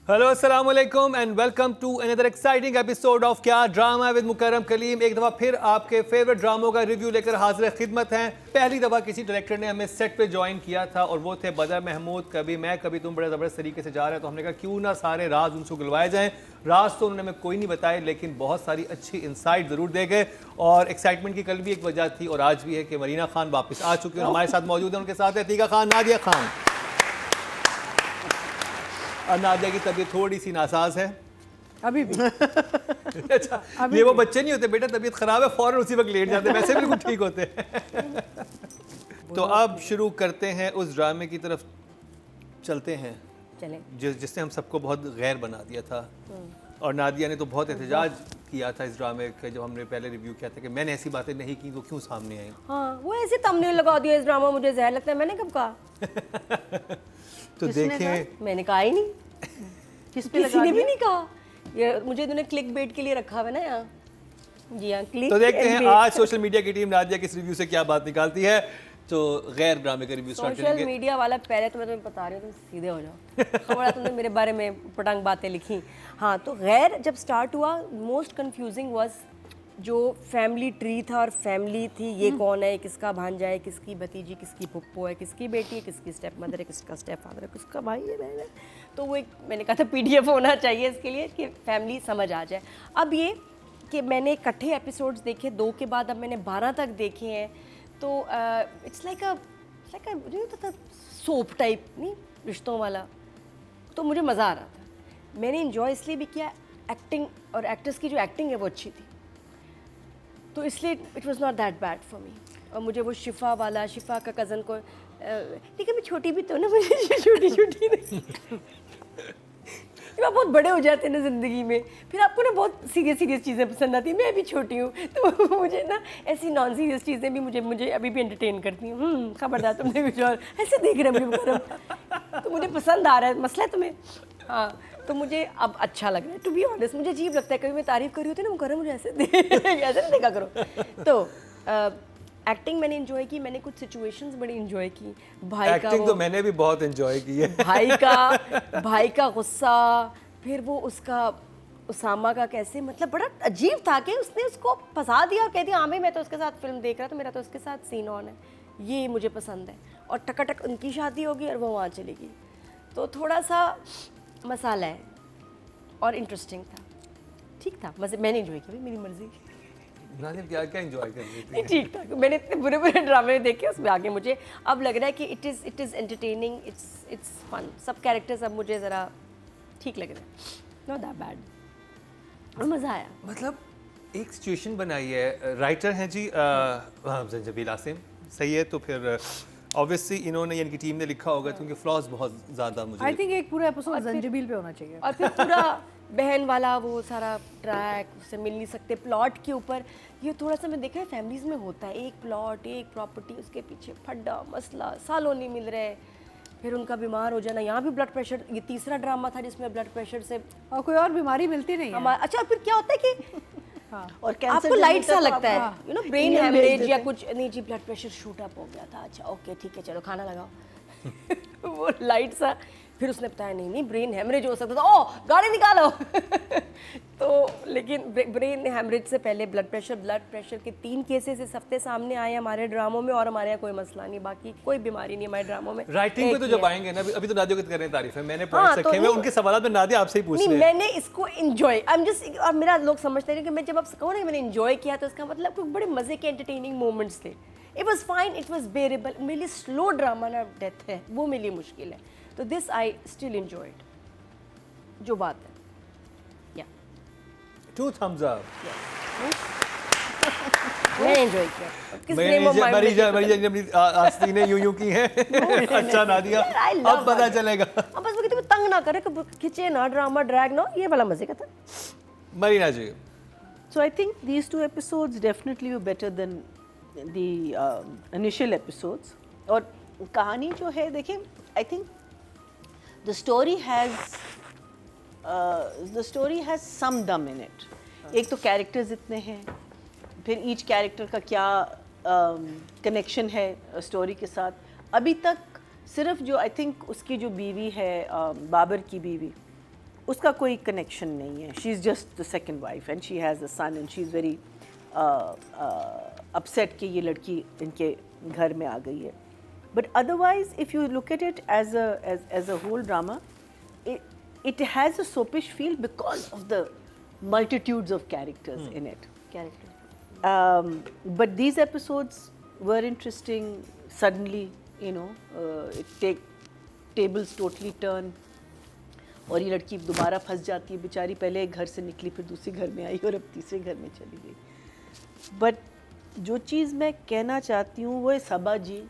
Hello अस्सलाम वालेकुम and welcome to another exciting episode of क्या ड्रामा विद मुकर्रम कलीम। एक दफ़ा फिर आपके फेवरेट ड्रामों का रिव्यू लेकर हाजिर खिदमत हैं। पहली दफ़ा किसी डायरेक्टर ने हमें सेट पे ज्वाइन किया था और वो थे बदर महमूद। कभी मैं कभी तुम बड़े ज़बरदस्त तरीके से जा रहे हैं, तो हमने कहा क्यों ना सारे राज उनसे उगलवाए जाएँ। राज तो उन्होंने हमें कोई नहीं बताए, लेकिन बहुत सारी अच्छी इंसाइट ज़रूर दे गए। और एक्साइटमेंट की कल भी एक वजह थी और आज भी है कि मरीना खान वापस आ चुकी है और हमारे साथ मौजूद है। उनके साथ है अतीका खान, नादिया खान। और नादिया की तबीयत थोड़ी सी नासाज है अभी भी। अच्छा, ये वो बच्चे नहीं होते बेटा, तबीयत खराब है फौरन उसी वक्त लेट जाते हैं, वैसे बिल्कुल ठीक होते हैं। तो अब शुरू करते हैं, उस ड्रामे की तरफ चलते हैं जिसने हम सबको बहुत गैर बना दिया था। और नादिया ने तो बहुत एहतजाज किया था इस ड्रामे के, जब हमने पहले रिव्यू किया था कि मैंने ऐसी बातें नहीं की, वो क्यों सामने आई। हाँ, वो ऐसे थंबनेल लगा दिया इस ड्रामा, मुझे जहर लगता है। मैंने कब कहा? तो देखें, मैंने कहा ही नहीं, किसी ने भी नहीं कहा। ये मुझे इन्होंने क्लिक बेट के लिए रखा हुआ है ना यहाँ। जी हाँ, क्लिक। तो देखते हैं आज सोशल मीडिया की टीम नादिया के इस रिव्यू से क्या बात निकालती है। तो गैर ड्रामे का रिव्यू स्टार्ट करेंगे। सोशल मीडिया वाला पहले तो मैं तुम्हें बता रही हूँ, तुम सीधे हो जाओ। थोड़ा तुमने मेरे बारे में पटांग बातें लिखी। हाँ, तो गैर जब स्टार्ट हुआ, मोस्ट कंफ्यूजिंग वाज जो फैमिली ट्री था और फैमिली थी, ये कौन है, किसका भांजा है, किसकी भतीजी, किसकी पुप्पो है, किसकी बेटी है, किसकी स्टेप मदर है, किसका स्टेप फादर है, किसका भाई है, बहन है। तो वो एक मैंने कहा था पीडीएफ होना चाहिए इसके लिए कि फैमिली समझ आ जाए। अब ये कि मैंने इकट्ठे एपिसोड्स देखे 2 के बाद, अब मैंने 12 तक देखे हैं। तो it's like a soap type, नहीं रिश्तों वाला। तो मुझे मज़ा आ रहा था। मैंने इन्जॉय इसलिए भी किया, एक्टिंग और एक्टर्स की जो एक्टिंग है वो अच्छी थी, तो इसलिए it was not that bad for me. और मुझे वो शिफा का कज़न को, लेकिन मैं छोटी भी तो ना, मुझे छोटी नहीं। जब आप बहुत बड़े हो जाते हैं ना ज़िंदगी में, फिर आपको ना बहुत सीरियस चीज़ें पसंद आती हैं। मैं भी छोटी हूँ, तो मुझे ना ऐसी नॉन सीरियस चीज़ें भी मुझे अभी भी एंटरटेन करती हैं। खबरदार तुमने कुछ और ऐसे देख रहे हैं मुझे, तो मुझे पसंद आ रहा है, मसला है तुम्हें। हाँ, तो मुझे अब अच्छा लग रहा है। टू बी ऑनेस्ट, मुझे अजीब लगता है, कभी मैं तारीफ़ कर रही होती है ना, मुकर्रम मुझे ऐसे ऐसे नहीं देखा करो। तो एक्टिंग मैंने एंजॉय की, मैंने कुछ सिचुएशंस बड़ी एंजॉय की। भाई का एक्टिंग तो मैंने भी बहुत एंजॉय की है। भाई का गुस्सा, फिर वो उसका उसामा का कैसे, मतलब बड़ा अजीब था कि उसने उसको फंसा दिया और कह दिया हाँ भाई मैं तो उसके साथ फिल्म देख रहा था, मेरा तो उसके साथ सीन ऑन है, ये मुझे पसंद है। और टकाटक उनकी शादी होगी और वो वहाँ चलेगी। तो थोड़ा सा मसाला है और इंटरेस्टिंग था, ठीक था, मज़े मैंने एंजॉय किया, मेरी मर्जी। नादिया क्या क्या एंजॉय कर रही थी? ठीक था, मैंने इतने बुरे ड्रामे देखे, उसमें आगे मुझे अब लग रहा है कि it is entertaining, it's fun. सब कैरेक्टर्स अब मुझे ज़रा ठीक लग रहे हैं, नॉट दैट बैड, और मज़ा आया। मतलब एक सिचुएशन बनाई है, राइटर हैं जी ज़ंजबील आसिम, सही है। तो फिर ऑब्वियसली इन्होंने, यानी कि टीम ने लिखा होगा, क्योंकि फ्लॉज बहुत ज़्यादा मुझे आई थिंक एक पूरा एपिसोड ज़ंजबील पे होना चाहिए। और फिर पूरा बहन वाला वो सारा ट्रैक, उससे मिल नहीं सकते प्लॉट के ऊपर। ये थोड़ा सा मैं देखा है फैमिलीज में होता है, एक प्लॉट, एक प्रॉपर्टी, उसके पीछे फड्डा मसला, सालों नहीं मिल रहे, फिर उनका बीमार हो जाना। यहाँ भी ब्लड प्रेशर, ये तीसरा ड्रामा था जिसमें ब्लड प्रेशर से और कोई और बीमारी मिलती नहीं है। अच्छा, फिर क्या होता है कि हाँ। और आपको लाइट सा लगता है, यू नो, ब्रेन हेमरेज या कुछ, नहीं जी ब्लड प्रेशर शूट अप हो गया था, अच्छा ओके ठीक है चलो खाना लगाओ। वो लाइट सा, फिर उसने बताया नहीं ब्रेन हेमरेज हो सकता था, ओ गाड़ी निकालो। तो लेकिन ब्रेन हेमरेज से पहले ब्लड प्रेशर के 3 केसेस इस हफ्ते सामने आए हमारे ड्रामों में, और हमारे यहाँ कोई मसला नहीं, बाकी कोई बीमारी नहीं हमारे ड्रामों में। राइटिंग पे तो जब आएंगे ना, अभी तो नादिया की कर रहे हैं तारीफ है, मैंने पॉइंट्स रखे हुए, उनके सवाल में नादिया आपसे ही पूछ रहे हैं। मैंने इसको एंजॉय, आई एम जस्ट, और मेरा लोग समझते हैं कि मैं जब आप कहो ना मैंने एंजॉय किया, तो इसका मतलब कुछ बड़े मजे के एंटरटेनिंग मोमेंट्स थे। It was fine, it was बेरेबल। मेरे लिए स्लो ड्रामा ना डेथ है, वो मेरे लिए मुश्किल है। तो दिस आई स्टिल एंजॉयड, जो बात है। या 2 thumbs up। मैं एंजॉय किया। किस name of mind आस्ती ने यूं की है। अच्छा नादिया, अब पता चलेगा। अब बस वो तंग ना करे, खिंचे ना, ड्रामा ड्रैग ना, ये वाला मजे का था। मरीना जी, So I think these 2 episodes definitely were better than the initial episodes. और कहानी जो है, देखिए, I think the story has some dum in it. एक तो characters इतने हैं, फिर each character का क्या connection है story के साथ। अभी तक सिर्फ जो I think उसकी जो बीवी है, बाबर की बीवी, उसका कोई कनेक्शन नहीं है. She is just the second wife and she has a son and she is very upset कि ये लड़की इनके घर में आ गई है. But otherwise, if you look at it as a whole drama, it has a soapish feel because of the multitudes of characters in it. Character. But these episodes were interesting. Suddenly, you know, tables totally turn. और ये लड़की दोबारा फंस जाती है बेचारी. पहले एक घर से निकली, फिर दूसरे घर में आई और अब तीसरे घर में चली गई. But जो चीज़ मैं कहना चाहती हूँ वो है सबा जी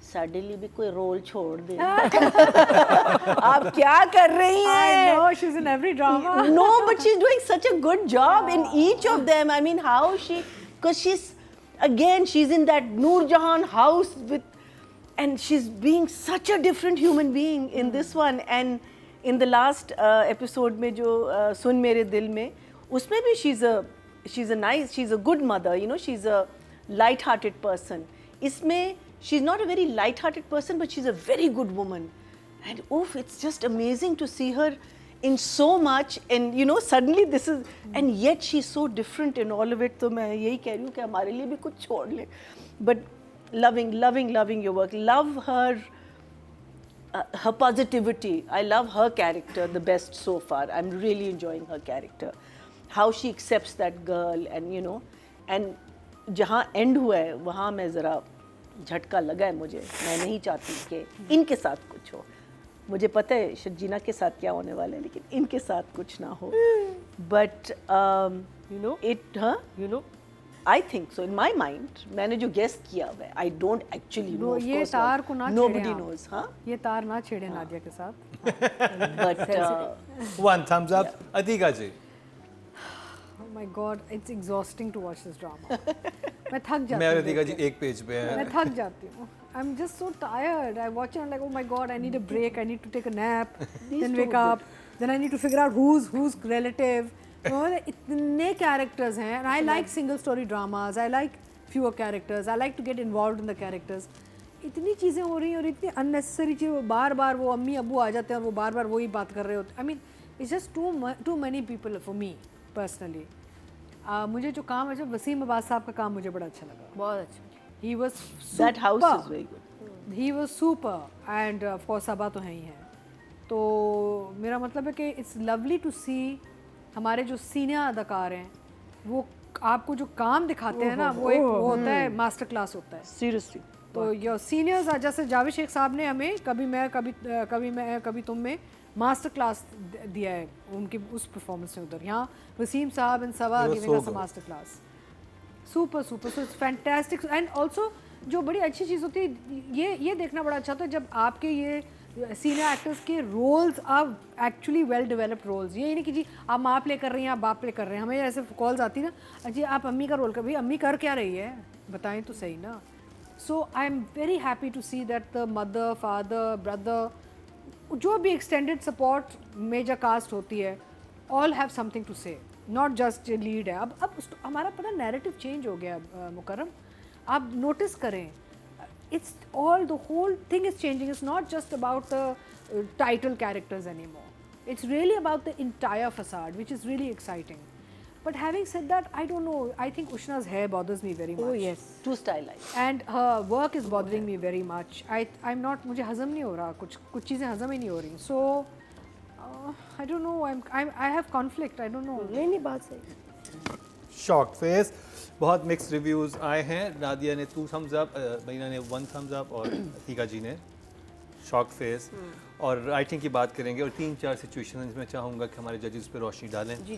साडे लिए भी कोई रोल छोड़ दे. आप क्या कर रही I हैं? know she's in every drama. No, but she's doing such a good job in each of them. I mean, how because she's in that Noor Jahan house and she's being such a different human being in this one. And in the last episode में जो सुन मेरे दिल में, उसमें भी she's a good mother, you know, she's a light-hearted person. इसमें she's not a very light-hearted person, but she's a very good woman. And oof, it's just amazing to see her in so much. And you know, suddenly this is, and yet she's so different in all of it. तो मैं यही कह रही हूँ कि हमारे लिए भी कुछ छोड़ ले. But loving your work. Love her positivity. I love her character the best so far. I'm really enjoying her character. How she accepts that girl, and you know, and जहाँ end हुआ है वहाँ मैं ज़रा झटका लगा है मुझे. मैं नहीं चाहती कि इनके साथ कुछ हो. मुझे पता है शजीना के साथ क्या होने वाला है, लेकिन इनके साथ कुछ ना हो. But You know? You know? I think so. In my mind, मैंने जो guess किया हुआ है, I don't actually know. Of ये course तार not. को ना छेड़े Nobody आप. knows, हाँ? ये तार ना छेड़े नादिया के साथ. But One thumbs up. Atika ji. Oh my God, it's exhausting to watch this drama. मैं थक जाती मैं और हूँ. अतीका जी एक पेज पे मैं हैं. थक जाती हूँ. I'm just so tired. I watch it and I'm like, oh my God, I need a break. I need to take a nap. Then wake up. Then I need to figure out who's relative. You know, इतने characters हैं. And I like single story dramas. I like fewer characters. I like to get involved in the characters. इतनी चीज़ें हो रही हैं और इतनी unnecessary चीज़ें. बार-बार वो अम्मी अब्बू आ जाते हैं और वो बार-बार वही बात कर रहे होते हैं. I mean, it's just too many people for me personally. मुझे जो काम है, जो वसीम अब्बास साहब का काम मुझे बड़ा अच्छा लगा. बहुत अच्छा. He was that house super. is very good. He was super and of course सबा तो हैं ही हैं. तो मेरा मतलब है कि it's lovely to see हमारे जो सीनियर अदाकार हैं वो आपको जो काम दिखाते हैं ना वो एक वो होता है मास्टर क्लास होता है. Seriously. तो योर सीनियर्स जैसे जावेद शेख साहब ने हमें कभी तुम में मास्टर क्लास दिया है उनकी उस परफॉर्मेंस में उधर. यहाँ Waseem sahab and Saba giving us a master class. Super so it's fantastic. And also जो बड़ी अच्छी चीज़ होती है ये देखना बड़ा अच्छा होता है जब आपके ये सीनियर एक्टर्स के roles are actually well developed roles. ये नहीं कि जी आप माँ प्ले कर रही हैं आप बाप प्ले कर रहे हैं. हमें ऐसे कॉल्स आती ना, जी आप अम्मी का रोल कर, भाई अम्मी कर क्या रही है बताएं तो सही ना. So I am very happy to see that the mother father brother जो भी एक्सटेंडेड सपोर्ट मेजर कास्ट होती है all have something to say, not just lead है. अब हमारा पता नैरेटिव चेंज हो गया. मुकर्रम आप नोटिस करें, it's all the whole thing is changing. It's not just about the title characters anymore. It's really about the entire facade, which is really exciting. But having said that, I don't know. I think Ushna's hair bothers me very much. Oh yes. Too stylized. And her work is bothering me very much. I'm not. मुझे हज़म नहीं हो रहा. कुछ चीज़ें हज़म ही नहीं हो रही. So I don't know. I have conflict. I don't know. नहीं बात सही. Shock face. बहुत मिक्स रिव्यूज़ आए हैं. नादिया ने 2 thumbs up, मरीना ने 1 thumbs up और अतीका जी ने शॉक फेस. और राइटिंग की बात करेंगे और 3-4 सिचुएशन जिसमें चाहूँगा कि हमारे जजेस पे रोशनी डालें. जी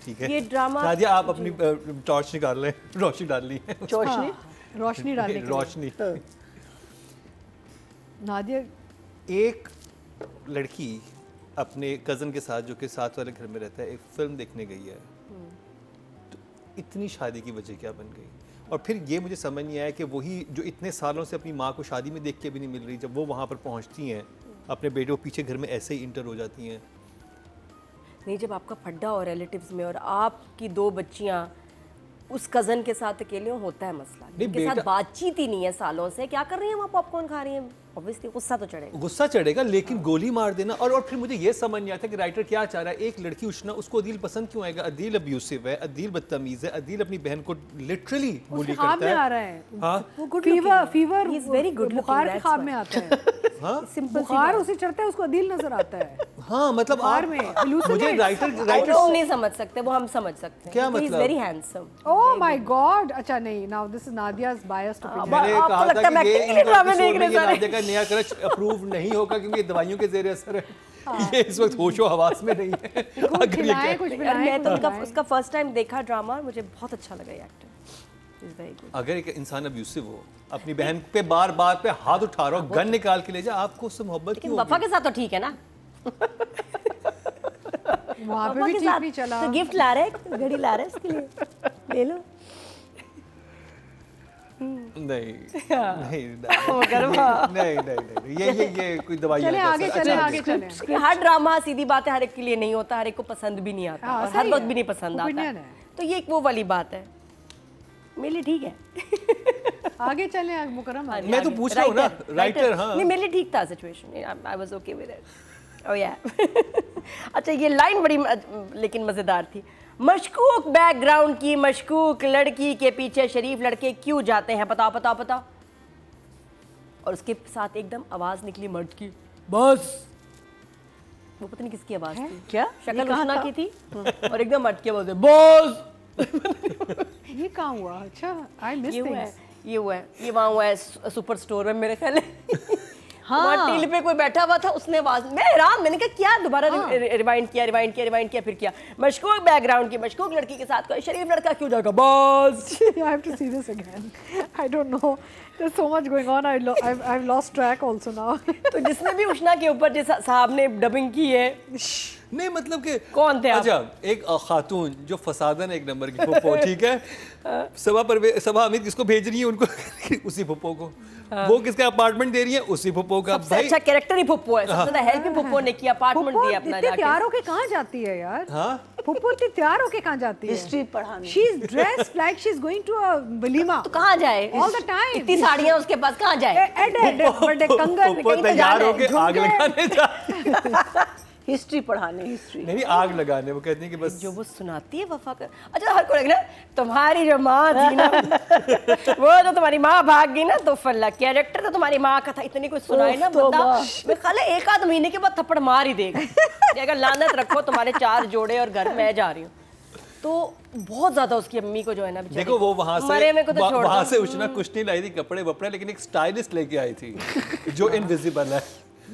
ठीक है. ये ड्रामा नादिया आप अपनी टॉर्च निकाल लें. रोशनी डालनी है. Chorchni? रोशनी डालने के लिए. रोशनी. नादिया एक लड़की अपने कज़न के साथ जो कि साथ वाले घर में रहता है एक फ़िल्म देखने गई है. तो इतनी शादी की वजह क्या बन गई? और फिर ये मुझे समझ नहीं आया कि वही जो इतने सालों से अपनी माँ को शादी में देख के भी नहीं मिल रही, जब वो वहाँ पर पहुँचती हैं अपने बेटे को पीछे घर में ऐसे ही इंटर हो जाती हैं. नहीं, जब आपका फड्डा हो रिलेटिव्स में और आपकी 2 बच्चियाँ उस कज़न के साथ अकेले होता है मसला. नहीं, उनके साथ बेटा- बातचीत ही नहीं है सालों से. क्या कर रही हैं वहाँ, पॉपकॉर्न खा रही हैं. ऑब्वियसली गुस्सा तो चढ़ेगा। गुस्सा चढ़ेगा, लेकिन गोली मार देना और फिर मुझे ये समझ नहीं आता कि राइटर क्या चाह रहा है। एक लड़की उष्णा, उसको अदील पसंद क्यों आएगा? अदील अब्यूसिव है, अदील बदतमीज है, अदील अपनी बहन को लिटरली बुली ख्वाब करता में आ है। रहा है हाँ fever He is very good looking, बुखार के that's ख्वाब why. में आता है। हाँ बुखार उसे चढ़ता है, उसको अदील नजर आता है हाँ, मतलब बुखार आप में मुझे hallucinates। राइटर लोग नहीं समझ सकते, वो हम समझ सकते हैं। क्या He is मतलब? very handsome। Oh my God, अच्छा नहीं, now this is Nadia's biased opinion। मैंने आपको कहा लगता था है मैं कि ये acting के लिए ड्रामे एपिसोड देख में रहे ये सारे? नादिया का नया क्रच अप्रूव नहीं होगा क्योंकि ये दवाइयों के जेर असर है। ये इस वक्त होशो हवास में नहीं है। कुछ अगर ये खिलाएं, कुछ और पिलाएं, मैं तो कुछ खिलाएं। उसका फर्स्ट टाइम देखा ड्रामा, मुझे बहुत अच्छा लगा ये एक्टर। Is very good. अगर एक इंसान अब्यूसिव हो, अपनी बहन पे बार बार पे हाथ उठा रहा हो, गन निकाल के ले जा, आपको उससे मोहब्बत लेकिन क्यों वफा होगी? के साथ तो ठीक है ना। वहाँ पे वफा भी के ठीक साथ नहीं चला। तो गिफ्ट ला रहे हैं, घड़ी ला रहे हैं उसके लिए, ले लो। नहीं ये कोई दवाई चले आगे चले आगे चले। कि हर ड्रामा सीधी बात है, हर एक के लिए नहीं होता, हर एक को पसंद भी नहीं आता हाँ, और हर सही वक्त है। भी नहीं पसंद आता। Opinion है। तो ये एक वो वाली बात है, मेरे लिए ठीक है। आगे चले मुकरम आगे। मैं तो पूछ रहा हूँ ना, राइटर। हाँ नहीं, मेरे लिए ठीक था situation, I was okay with it. Oh yeah अच्छा, ये लाइन बड़ी लेकिन मजेदार थी। मशकूक बैकग्राउंड की मशकूक लड़की के पीछे शरीफ लड़के क्यों जाते हैं, बताओ बताओ बताओ। और उसके साथ एकदम आवाज निकली मर्द की, बस। वो पता नहीं किसकी आवाज थी, क्या? शक्ल उष्णा की थी और एकदम मर्द की आवाज है, बस। ये कहाँ हुआ? अच्छा, आई मिस ये हुआ है, थिंग्स। ये हुआ है, ये वहाँ हुआ है सुपर स्टोर में मेरे ख्याल है। हाँ, टील पे कोई बैठा हुआ था, उसने आवाज, मैं हैरान, मैंने कहा क्या, दोबारा रिवाइंड किया, फिर किया। मशकूक बैकग्राउंड की मशकूक लड़की के साथ कोई शरीफ लड़का क्यों जाएगा, बस। I have to see this again. I don't know. There's so much going on. I've lost track also now. तो जिसने भी उष्णा के ऊपर जिस साहब ने डबिंग की है, नहीं मतलब कि कौन थे आप? अच्छा, एक खातून जो फसादन एक नंबर की फुप्पो, ठीक है, सबा अमित किसको भेज रही है उनको उसी फुप्पो को, वो किसका अपार्टमेंट दे रही है, उसी फुप्पो का। सबसे अच्छा कैरेक्टर ही फुप्पो है, सबसे ज्यादा हेल्प ही फुप्पो ने किया, अपार्टमेंट दिया अपना इतने जाके। तैयार होके कहाँ जाती है यार? हाँ फुप्पो इतनी तैयार होके कहाँ जाती है? हिस्ट्री पढ़ाने। She is dressed like she is going to a walima. तो कहाँ जाए All the time. इतनी साड़ियाँ उसके पास, कहाँ जाए? बर्थडे कंगन फुप्पो कहीं तो तैयार जाना होके है, आग झुमके। लगाने जा हिस्ट्री पढ़ाने, हिस्ट्री। नहीं आग लगाने, वो कहती है कि बस जो वो सुनाती है वफा कर। अच्छा, हर को लग रहा है तुम्हारी जो माँ थी ना, वो जो तुम्हारी माँ भाग गई ना, तो फल्ला कैरेक्टर तो तुम्हारी माँ का था, इतनी कुछ सुनाए ना बंदा, मैं खाली एक आध महीने के बाद थप्पड़ मार ही देगा कि अगर लानत रखो तुम्हारे 4 जोड़े और घर मैं जा रही हूँ। तो बहुत ज्यादा उसकी अम्मी को जो है ना, देखो वो वहां मरे में को तो से छोड़ वहां दो। से उष्णा कुछ नहीं लाई थी कपड़े वपड़े, लेकिन एक स्टाइलिस्ट लेके आई थी जो इनविजिबल है।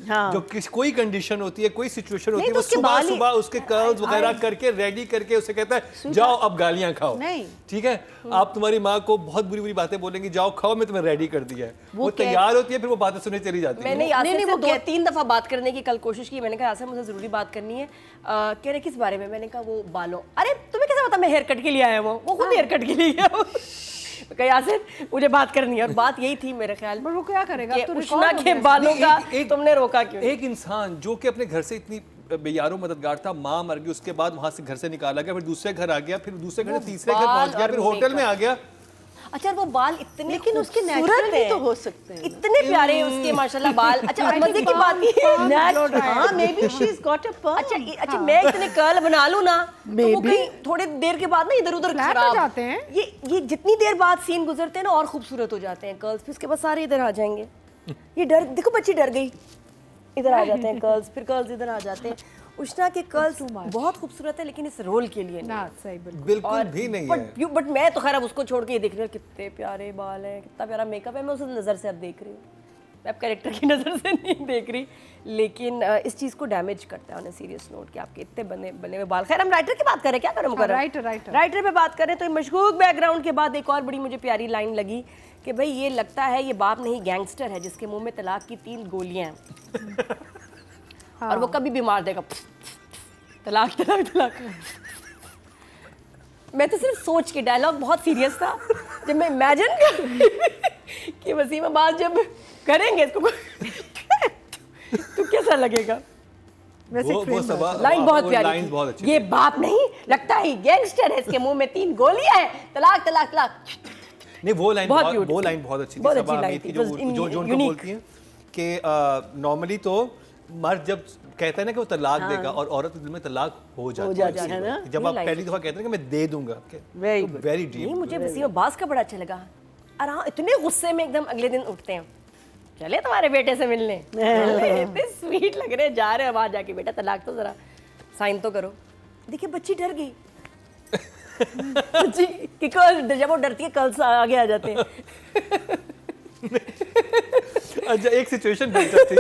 हाँ। जो कोई कंडीशन होती है, कोई सिचुएशन होती है, तो वो उसके सुबह बाल ही- सुबह उसके कर्ल्स वगैरह करके रेडी करके उसे कहता है जाओ अब गालियां खाओ। नहीं। ठीक है, आप तुम्हारी माँ को बहुत बुरी बुरी बातें बोलेंगे, जाओ खाओ, मैं तुम्हें रेडी कर दिया है। वो तैयार होती है, फिर वो बातें सुनने चली जाती है। मैंने यासिर नहीं, से वो 2-3 दफा बात करने की कल कोशिश की, मैंने कहा यासिर मुझे जरूरी बात करनी है। कह रहे किस बारे में? मैंने कहा वो बालों। अरे तुम्हें कैसे पता मैं हेयर कट के लिए आया हूँ? वो खुद हेयर कट के लिए गया वो। मैं कहा यासिर मुझे बात करनी है, और बात यही थी मेरे ख्याल पर वो क्या करेगा? कि अब तो उष्णा record हो के गया। बालों का एक- तुमने रोका क्यों? एक इंसान जो कि अपने घर से इतनी बेयारो मददगार था, माँ मर गई, उसके बाद वहां से घर से निकाला गया, फिर दूसरे घर आ गया, फिर दूसरे घर से तीसरे घर बाल पहुंच गया, और फिर होटल में आ गया। अच्छा, वो बाल इतने लेकिन उसके खूबसूरत नेचुरल भी हैं। तो हो सकते हैं। इतने प्यारे हैं उसके माशाल्लाह बाल। अच्छा, और मजे की बात ये है, Natural, हाँ, maybe she's got a perm. अच्छा मैं इतने कर्ल बना लूं ना, तो वो Maybe. कहीं थोड़ी देर के बाद ना इधर उधर Flat हो खराब जाते हैं। ये जितनी देर बाद सीन गुजरते हैं ना और खूबसूरत हो जाते हैं कर्ल्स, फिर उसके बाद सारे इधर आ जाएंगे। ये डर देखो, बच्ची डर गई, इधर आ जाते हैं कर्ल्स, फिर कर्ल्स इधर आ जाते हैं। उष्णा के कर्ल्स बहुत खूबसूरत है, लेकिन इस रोल के लिए नहीं। ना सही बिल्कुल। बिल्कुल भी नहीं है। बट मैं तो खैर अब उसको छोड़ के ये देख रही हूँ, कितने प्यारे बाल हैं, कितना प्यारा मेकअप है, मैं उस नज़र से अब देख रही हूँ, मैं अब कैरेक्टर की नज़र से नहीं देख रही। लेकिन इस चीज़ को डैमेज करता है ऑन अ सीरियस नोट कि आपके इतने बने हुए बाल। खैर हम राइटर की बात करें, क्या करें मुकर्रम? राइटर पे बात करें तो मशकूक बैकग्राउंड के बाद एक और बड़ी मुझे प्यारी लाइन लगी कि भाई ये लगता है ये बाप नहीं गैंगस्टर है जिसके मुंह में तलाक की 3 गोलियां हैं और वो कभी भी मार देगा, तलाक तलाक तलाक। मैं तो सिर्फ सोच के, डायलॉग बहुत सीरियस था, जब मैं इमेजिन कर कि वसीम अब्बास जब करेंगे इसको तो कैसा लगेगा। वो सबा लाइन बहुत वो प्यारी लाइन थी। बहुत अच्छी ये थी। बाप नहीं लगता है गैंगस्टर है, इसके मुंह में 3 गोलियां हैं, तलाक तलाक तलाक। नहीं वो लाइन बहुत बहुत beautiful। वो लाइन बहुत अच्छी थी, बहुत सबा अच्छी line हमीद की थी। जो It was जो उनको unique। बोलती हैं कि नॉर्मली तो मर्द जब कहता है ना कि वो तलाक देगा और औरत के दिल में तलाक हो जाती है ना? जब आप पहली दफा कहते हैं कि मैं दे दूंगा, Very good. वेरी नहीं, डीप। मुझे वसीम अब्बास का बड़ा अच्छा लगा। आराम इतने गुस्से में एकदम अगले दिन उठते हैं, चले तुम्हारे बेटे से मिलने, इतने स्वीट लग रहे हैं, जा रहे हैं वहां जाके, बेटा तलाक तो जरा साइन तो करो। देखिए बच्ची डर गई बच्ची कि कल, जब वो डरती है कल से आगे आ जाते हैं। अच्छा, एक सिचुएशन बिल्टअप थी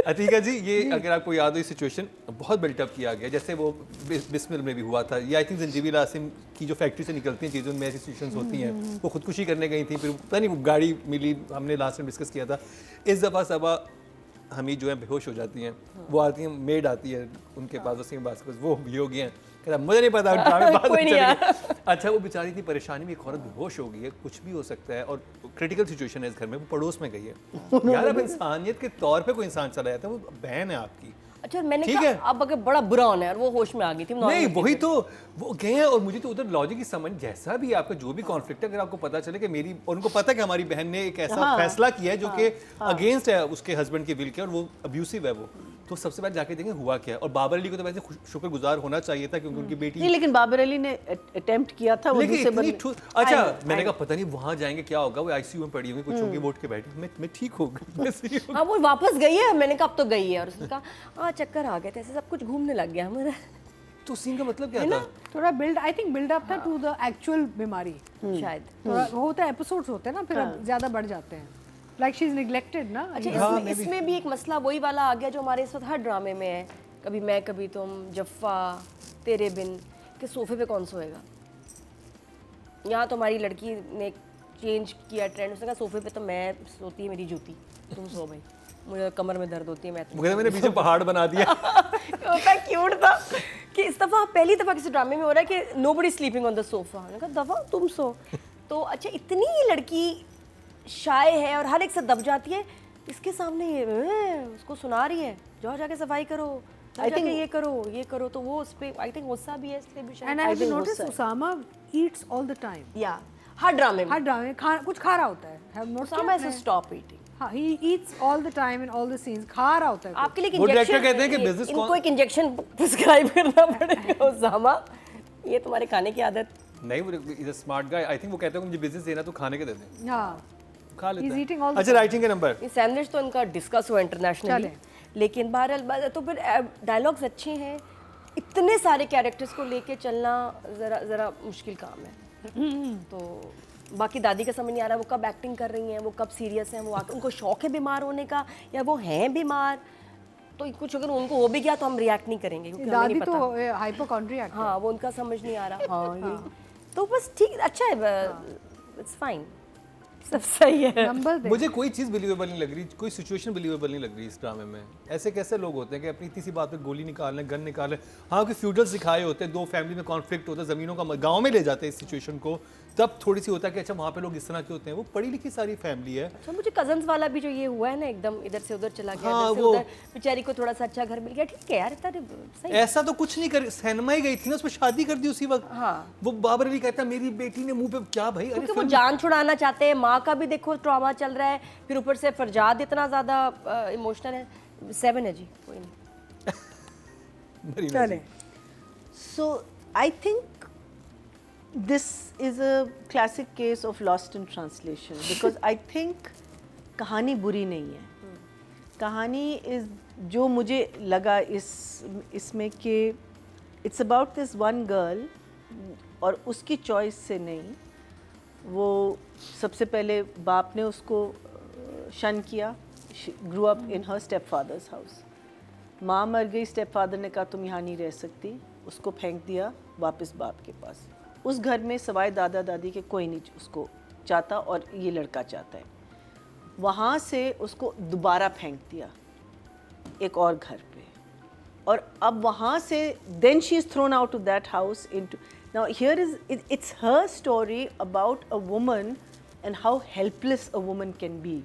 अतीका जी, ये अगर आपको याद हो, ये सिचुएशन बहुत बिल्टअप किया गया, जैसे वो बिस्मिल में भी हुआ था, ये आई थिंक जंजीबील आसिम की जो फैक्ट्री से निकलती हैं चीज़ों में ऐसी सिचुएशंस होती हैं, वो खुदकुशी करने गई थी, फिर पता नहीं वो गाड़ी मिली, हमने लास्ट में डिस्कस किया था। इस दफ़ा सबा हमीद जो है बेहोश हो जाती हैं, वो आती हैं, मेड आती है उनके पास, वसीम अब्बास के पास, वो भी हो गए हैं, कहता मुझे नहीं पता बात कोई नहीं आया। अच्छा, वो बेचारी इतनी परेशानी में, एक औरत बेहोश हो गई है, कुछ भी हो सकता है और क्रिटिकल सिचुएशन है इस घर में, वो पड़ोस में गई है यार, अब इंसानियत के तौर पे कोई इंसान चला जाता है, वो बहन है आपकी। अच्छा, मैंने ठीक कहा है। अब अगर बड़ा बुरा होना है, और वो होश में आ गई थी। नहीं, वही तो वो गए हैं, और मुझे तो उधर लॉजिक की समझ, जैसा भी आपका जो भी कॉन्फ्लिक्ट है, अगर आपको पता चले कि मेरी, और उनको पता है कि हमारी बहन ने एक ऐसा फैसला किया है जो कि अगेंस्ट है उसके हस्बैंड के विल के, और वो अब्यूसिव है वो, तो सबसे पहले जाके देखें हुआ क्या है। और बाबर अली को तो वैसे शुक्रगुजार होना चाहिए था क्योंकि उनकी बेटी, नहीं, लेकिन बाबर अली ने अटेम्प्ट किया था, वो लेकिन दूसरे इतनी बंदे, अच्छा, मैंने कहा पता नहीं वहां जाएंगे क्या होगा, वो आईसीयू में पड़ी होंगी, कुछ होंगी, वोट के बैठी, मैं ठीक हो गई। हाँ, वो वापस गई है, मैंने कहा अब तो गई है, और उसने कहा हाँ चक्कर आ गए थे, ऐसे सब कुछ घूमने लग गया मेरा। तो सीन का मतलब क्या था? थोड़ा बिल्ड, आई थिंक बिल्डअप था टू द एक्चुअल बीमारी, शायद। थोड़ा होता है, एपिसोड्स होते हैं ना, फिर अब ज्यादा बढ़ जाते हैं, लाइक शी इज नेग्लेक्टेड ना। अच्छा, इसमें भी एक मसला वही वाला आ गया जो हमारे इस वक्त हर ड्रामे में है, कभी मैं कभी तुम, जफ्फा, तेरे बिन, कि सोफे पे कौन सोएगा। यहाँ तो हमारी लड़की ने चेंज किया ट्रेंड, उसने कहा सोफे पे तो मैं सोती है मेरी जूती, तुम सो भाई, मुझे कमर में दर्द होती है, मैंने पीछे पहाड़ बना दिया। होता क्यूट था कि इस दफ़ा पहली दफ़ा किसी ड्रामे में हो रहा है कि nobody sleeping on the sofa, मैंने कहा दफ़ा तुम सो। तो अच्छा, इतनी ये लड़की शाय है और हर एक से दब जाती है, इसके सामने ये उसको सुना रही है, जाओ जाके सफाई करो, जाओ जाके ये करो, तो वो उस पे आई थिंक गुस्सा भी है, इसलिए भी शायद। And I notice Usama eats all the time, या हर ड्रामे में कुछ खा रहा होता है, have note Usama has to stop eating. हाँ, he eats all the time in all the scenes, खा रहा होता है। आपके लिए वो डायरेक्टर कहते हैं कि business इनको एक इंजेक्शन प्रिस्क्राइब करना पड़ेगा, उसामा ये तुम्हारे खाने की आदत नहीं, वो is a smart guy, I think वो कहते हैं मुझे बिजनेस देना तो खाने के दे दे, हाँ, खा लेता he's है। eating all the अच्छा, राइटिंग के नंबर, ये सैंडविच तो इनका डिस्कस हुआ इंटरनेशनली, लेकिन बहरहाल तो फिर डायलॉग्स अच्छे हैं, इतने सारे कैरेक्टर्स को लेके चलना ज़रा मुश्किल काम है। तो बाकी दादी का समझ नहीं आ रहा वो कब एक्टिंग कर रही हैं, वो कब सीरियस हैं, वो उनको शौक है बीमार होने का या वो हैं बीमार, तो कुछ अगर उनको हो भी गया तो हम रिएक्ट नहीं करेंगे क्योंकि हमें दादी नहीं तो पता। हाइपोकॉन्ड्रियाक। हाँ, वो उनका समझ नहीं आ रहा। हाँ, ये तो बस ठीक, अच्छा है, इट्स फाइन, सब सही है। नंबर दे। मुझे कोई चीज़ बिलीवेबल नहीं लग रही, कोई सिचुएशन बिलीवेबल नहीं लग रही इस ड्रामे में। ऐसे कैसे लोग होते हैं कि अपनी इतनी सी बात पे गोली निकाल लें, गन निकाल लें। हाँ, कि फ्यूडल सिखाए होते हैं, दो फैमिली में कॉन्फ्लिक्ट होता है, ज़मीनों का गांव में ले जाते हैं इस सिचुएशन को, तब थोड़ी सी होता है कि अच्छा वहाँ पे लोग इस तरह के होते हैं। वो पढ़ी लिखी सारी फैमिली है। अच्छा, मुझे कजन्स वाला भी जो ये हुआ है ना, एकदम इधर से उधर चला गया, हाँ, इधर से वो- उधर, बेचारी को थोड़ा सा अच्छा घर मिल गया, ठीक है यार, इतना सही। ऐसा तो कुछ नहीं कर, सैनमा ही गई थी ना, उसमें शादी कर दी उसी वक्त। हाँ। वो बाबर अली कहता है मेरी बेटी ने मुंह पे क्या भाई, अरे क्योंकि वो जान छुड़ाना चाहते हैं, माँ का भी देखो ट्रॉमा चल रहा है, फिर ऊपर से फरजाद इतना ज़्यादा इमोशनल है। 7 है जी, कोई नहीं। मेरी चले, So I think this is a classic case of lost in translation because I think कहानी बुरी नहीं है। कहानी is जो मुझे लगा इसमें कि it's about this one girl और उसकी choice से नहीं, वो सबसे पहले बाप ने उसको शन किया, she grew up in her stepfather's house। माँ मर गई, स्टेपफादर ने कहा तुम यहाँ नहीं रह सकती, उसको फेंक दिया वापस बाप के पास। उस घर में सवाए दादा दादी के कोई नहीं उसको चाहता और ये लड़का चाहता है। वहाँ से उसको दोबारा फेंक दिया एक और घर पे, और अब वहाँ से then she is thrown out of that house into, now here is it's her story about a woman and how helpless a woman can be.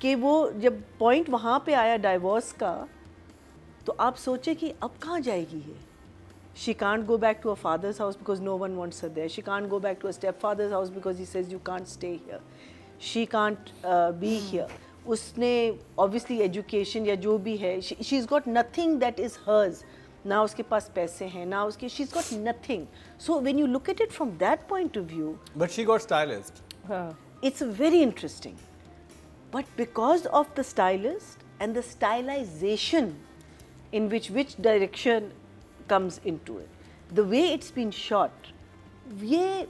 कि वो जब पॉइंट वहाँ पे आया डाइवोर्स का, तो आप सोचे कि अब कहाँ जाएगी ये। She can't go back to her father's house because no one wants her there. She can't go back to her stepfather's house because he says you can't stay here. She can't be here. उसने obviously education या जो भी है, she is got nothing that is hers. ना उसके पास पैसे हैं, ना उसके, she is got nothing. So when you look at it from that point of view, but she got stylist. it's very interesting. But because of the stylist and the stylization in which direction comes into it, the way it's been shot, ये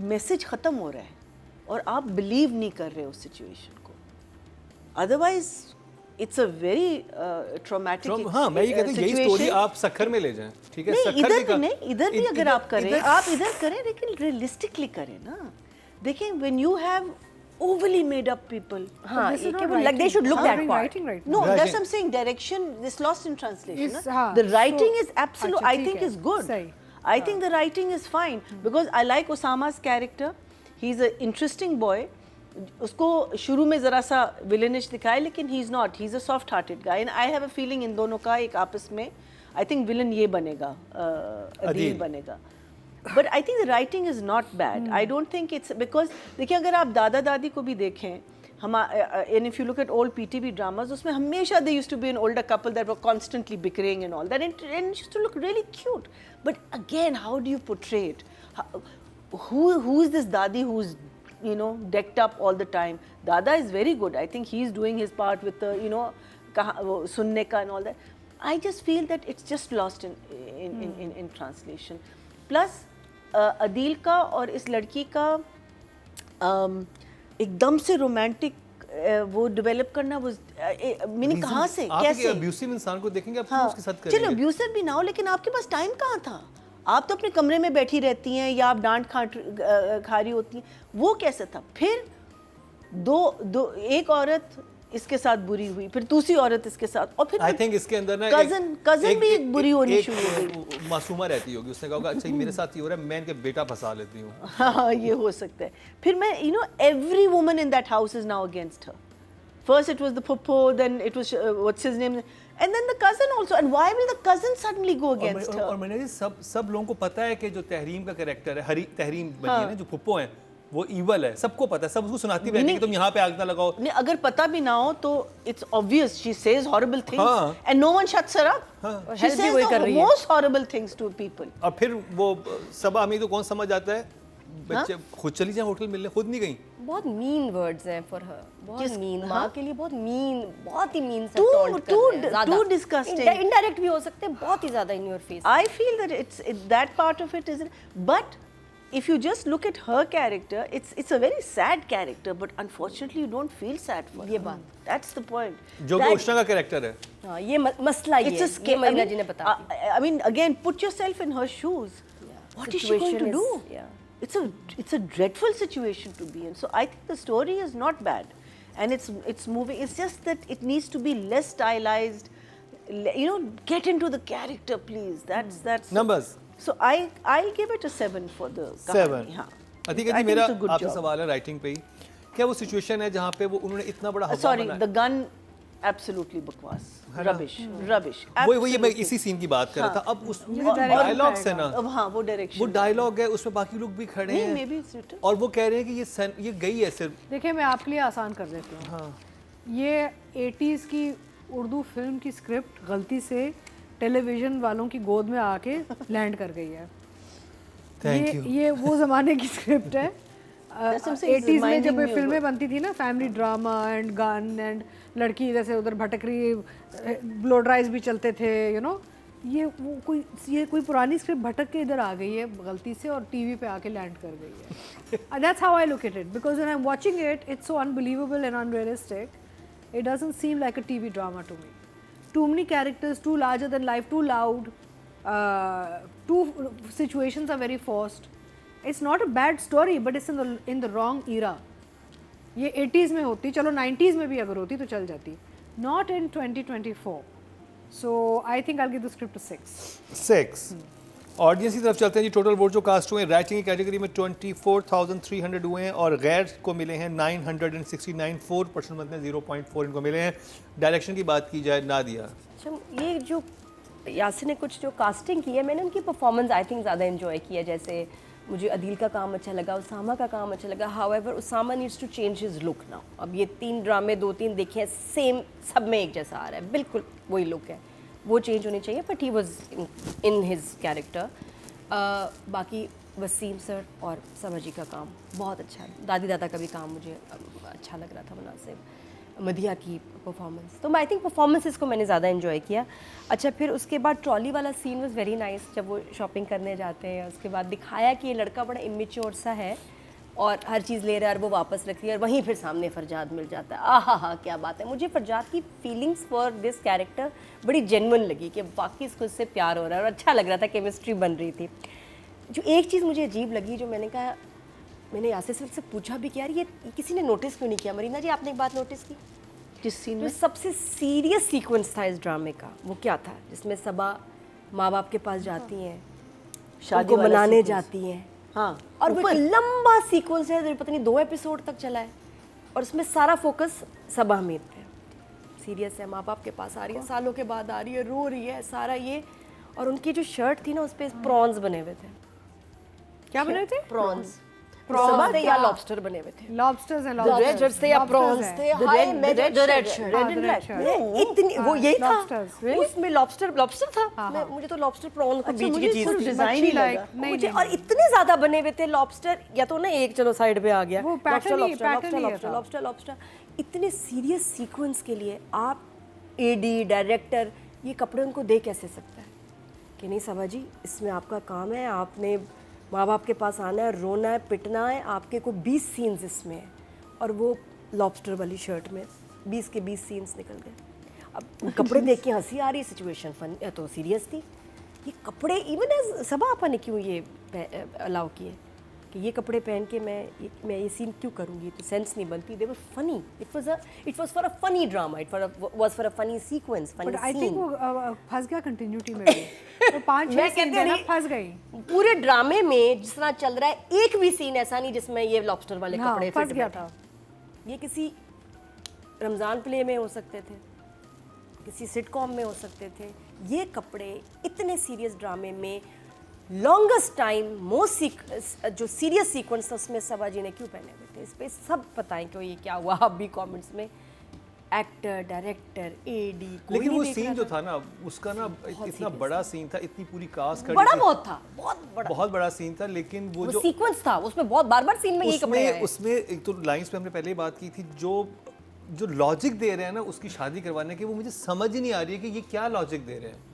message ख़त्म हो रहा है और आप believe नहीं कर रहे उस सिचुएशन को. Otherwise it's a very traumatic. हाँ, मैं ये कहती हूँ यही स्टोरी आप सखर में ले जाएं, ठीक है? नहीं, सखर इधर नहीं, इधर भी अगर आप करें, आप इधर करें लेकिन रियलिस्टिकली करें ना. देखिं, when you have overly made up people. हाँ, this is ये not कि वो writing. they should look How that are we part. writing right No, now? that's Writing. what I'm saying. Direction is lost in translation. Is- na? हाँ, The writing so- is absolute. अच्छा, I ठीक think है, is good. सही. I think the writing is fine because I like Osama's character. He's an interesting boy. उसको शुरू में ज़रा सा villainish दिखाए, लेकिन he's not. He's a soft-hearted guy, and I have a feeling इन दोनों का एक आपस में, I think villain ये बनेगा, अदील बनेगा. But I think the writing is not bad. I don't think it's because देखिए, अगर आप दादा दादी को भी देखें, and if you look at old PTV dramas, उसमें हमेशा there used to be an older couple that were constantly bickering and all that, and it used to look really cute. But again, how do you portray it? Who is this dadi who's, you know, decked up all the time? Dada is very good. I think he's doing his part with the, you know, sunne ka and all that. I just feel that it's just lost in translation. Plus Adeel का और इस लड़की का एकदम से romantic वो develop करना, वो मीनिंग कहाँ से, कैसे? आप अब्यूसिव इंसान को देखेंगे, आप क्यों उसके साथ चलो करेंगे? अब्यूसिव भी ना हो, लेकिन आपके पास टाइम कहाँ था? आप तो अपने कमरे में बैठी रहती हैं या आप डांट खा रही होती हैं. वो कैसे था? फिर एक औरत इसके साथ बुरी हुई, फिर दूसरी औरत इसके साथ, और फिर आई थिंक इसके अंदर ना कजन भी एक बुरी होनी शुरू हो गई. मासूमा रहती होगी, उसने कहा अच्छा मेरे साथ ये हो रहा है, मैं इनके बेटा फंसा लेती हूँ. हाँ, ये हो सकता है. फिर मैं, you know, every woman in that house is now against her. First it was the puppo, then it was what's his name, and then the cousin also. And why will the cousin suddenly go against her? और मैंने सब लोगों को पता है कि जो तहरीम का कैरेक्टर है, तहरीम बनी है ना, जो पुप्पो है, वो ईवल है, सबको पता है, सब उसको सुनाती रहती है कि तुम यहाँ पे आग ना लगाओ. नहीं, अगर पता भी ना हो तो it's obvious she says horrible things, हाँ. and no one shuts her up. और She help भी says वही कर the रही है. most horrible things to people. और फिर वो सबा हमीद को कौन समझ जाता है? बच्चे खुद चली जाए होटल मिलने, खुद नहीं गई. बहुत मीन वर्ड्स हैं फॉर हर, बहुत मीन, माँ के लिए बहुत मीन, बहुत ही मीन सा Too- टॉन्ट कर रहे हैं, ज़्यादा. too disgusting. इनडायरेक्ट भी हो सकते हैं, बहुत ही ज़्यादा in your face. I feel that that part of it isn't. But if you just look at her character, it's a very sad character. But unfortunately, you don't feel sad for her. ये बात. That's the point. जो कि उष्णा का character है. हाँ, ये मसला ये It's a है, ये scale. मरीना जी ने बता दिया. I mean, again, put yourself in her shoes. What is she going to Situation do? is- yeah. It's a dreadful situation to be in. So I think the story is not bad, and it's moving. It's just that it needs to be less stylized. You know, get into the character, please. That's. Numbers. So I'll give it a 7 for the 7. कहानी. हाँ. Atika I ji, think मेरा it's a good आपसे job. सवाल है writing पे ही. क्या वो situation है जहाँ पे वो उन्होंने इतना बड़ा हवा Sorry, बनाया? the gun, absolutely बकवास. Rubbish. वही मैं इसी सीन की बात कर रहा था. अब उसमें डायलॉग्स है ना, अब हाँ, वो डायरेक्शन. वो डायलॉग है, उसमें बाकी लोग भी खड़े नहीं, हैं maybe it's written. और वो कह रहे हैं कि ये गई है सिर्फ. देखिए, मैं आपके लिए आसान कर देती हूँ. हाँ. ये 80s की उर्दू फिल्म की स्क्रिप्ट गलती से टेलीविजन वालों की गोद में आके लैंड कर गई है. Thank you. ये वो ज़माने की स्क्रिप्ट है. That's what I'm saying, it's 80s में reminding जब me of फिल्में it. बनती थी ना, family drama and gun and लड़की इधर से उधर भटक रही, ब्लो ड्राइज भी चलते थे, यू नो. ये कोई पुरानी स्क्रिप्ट भटक के इधर आ गई है गलती से और टीवी पे आके लैंड कर गई है. That's how I look at it, because when I am watching it, it's so unbelievable and unrealistic. It doesn't seem like a TV drama to me. Too many characters, too larger than life, too loud. Two situations are very forced. It's not a bad story, but it's in the wrong era. ये 80s में होती, चलो 90s में भी अगर होती तो चल जाती. Not in 2024. So I think I'll give the script a 6. 6. Audience की तरफ चलते हैं जी. टोटल वोट जो कास्ट हुए हैं राइटिंग की कैटेगरी में 24,300 हुए हैं और गैर को मिले हैं 969. 4% मतलब 0.4 इनको मिले हैं. डायरेक्शन की बात की जाए, ना दिया. अच्छा, ये जो यासिर ने कुछ जो कास्टिंग की है, मैंने उनकी परफॉर्मेंस आई थिंक ज़्यादा इन्जॉय की है. जैसे मुझे अदील का काम अच्छा लगा, उसामा का काम अच्छा लगा। However Usama needs to change his look now. अब ये 3 ड्रामे 2-3 देखे हैं, सेम सब में एक जैसा आ रहा है, बिल्कुल वही लुक है, वो चेंज होनी चाहिए। But he was in his character. बाकी वसीम सर और सबा जी का काम बहुत अच्छा है। दादी दादा का भी काम मुझे अच्छा लग रहा था मुनासिब। मदिया की परफॉर्मेंस, तो आई थिंक परफॉर्मेंसेस को मैंने ज़्यादा इन्जॉय किया। अच्छा, फिर उसके बाद ट्रॉली वाला सीन वाज वेरी नाइस, जब वो शॉपिंग करने जाते हैं। उसके बाद दिखाया कि ये लड़का बड़ा इमेच्योर सा है और हर चीज़ ले रहा है और वो वापस रखती है, और वहीं फिर सामने फरजाद मिल जाता है। आहा हा, क्या बात है। मुझे फरजाद की फीलिंग्स फॉर दिस कैरेक्टर बड़ी जेन्युइन लगी कि वाकई इसको इससे प्यार हो रहा है और अच्छा लग रहा था, केमिस्ट्री बन रही थी। जो एक चीज़ मुझे अजीब लगी, जो मैंने कहा, मैंने यासिर सर से पूछा भी कि यार ये किसी ने नोटिस क्यों नहीं किया। मरीना जी, आपने एक बात नोटिस की? जिस सीन जो में सबसे सीरियस सीक्वेंस था इस ड्रामे का, वो क्या था? जिसमें सबा माँ बाप के पास जाती हैं, शादी उनको वाला मनाने sequence। जाती हैं, हाँ, और वो एक लंबा सीक्वेंस है जो पता नहीं 2 एपिसोड तक चला है, और उसमें सारा फोकस सबा हमीद पे। सीरियस है, माँ बाप के पास आ रही है, सालों के बाद आ रही है, रो रही है, सारा ये। और उनकी जो शर्ट थी ना, उस पर प्रॉन्स बने हुए थे। क्या बने थे? प्रॉन्स थे या लॉबस्टर बने हुए थे? लॉबस्टर्स हैं, रेड शर्ट्स थे या प्रॉन्स थे? हाय, मैं रेड इतनी वो यही था lobsters, really? उसमें लॉबस्टर था। मुझे तो लॉबस्टर प्रॉन को बीच की चीज थी। डिजाइन ही लगा। मुझे और इतने ज्यादा बने हुए थे लॉबस्टर, या तो ना एक चलो साइड पे आ गया, वो pattern ही है था। लॉबस्टर। इतने सीरियस सीक्वेंस के लिए आप एडी डायरेक्टर ये कपड़े उनको दे कैसे सकता है कि नहीं सबा जी, इसमें आपका काम है, आपने माँ बाप के पास आना है, रोना है, पिटना है, आपके को 20 सीन्स इसमें है। और वो लॉबस्टर वाली शर्ट में 20 के 20 सीन्स निकल गए। अब कपड़े देख के हंसी आ रही, सिचुएशन फन तो सीरियस थी। ये कपड़े इवन एज सबा आपा ने क्यों ये अलाउ किए कि ये कपड़े पहन के मैं ये सीन क्यों करूँगी, तो सेंस नहीं बनती। They were funny, it was for a funny drama, it was for a funny sequence, funny but I seen. Think वो फंस गया कंटिन्यूटी में भी। तो 5-6 मैं सीन कहती हूँ ना फंस गई। पूरे ड्रामे में जिस तरह चल रहा है, एक भी सीन ऐसा नहीं जिसमें ये लॉबस्टर वाले हाँ, कपड़े फंस फिट गया बैठे। था। ये किसी रमज़ान प्ले में हो सकते थे, किसी सिटकॉम में हो सकते थे। ये कपड़े इतने सीरियस ड्रामे में लॉन्गेस्ट टाइम मोस्ट जो सीरियस सीक्वेंस था उसमें सबा जी ने क्यों पहने हुए थे? इस पर सब बताएं क्यों ये क्या हुआ। आप भी कमेंट्स में एक्टर, डायरेक्टर, एडी, लेकिन वो सीन जो था ना, उसका ना इतना बड़ा सीन था, इतनी पूरी कास्ट खड़ी बड़ा थी, बहुत था, बहुत बड़ा सीन था। लेकिन वो वो जो सीक्वेंस था उसमें बहुत बार सीन में ये कपड़े आए। उसमें एक तो लाइंस पे हमने पहले ही बात की थी, जो लॉजिक दे रहे हैं ना उसकी शादी करवाने की, वो मुझे समझ ही नहीं आ रही है कि ये क्या लॉजिक दे रहे हैं।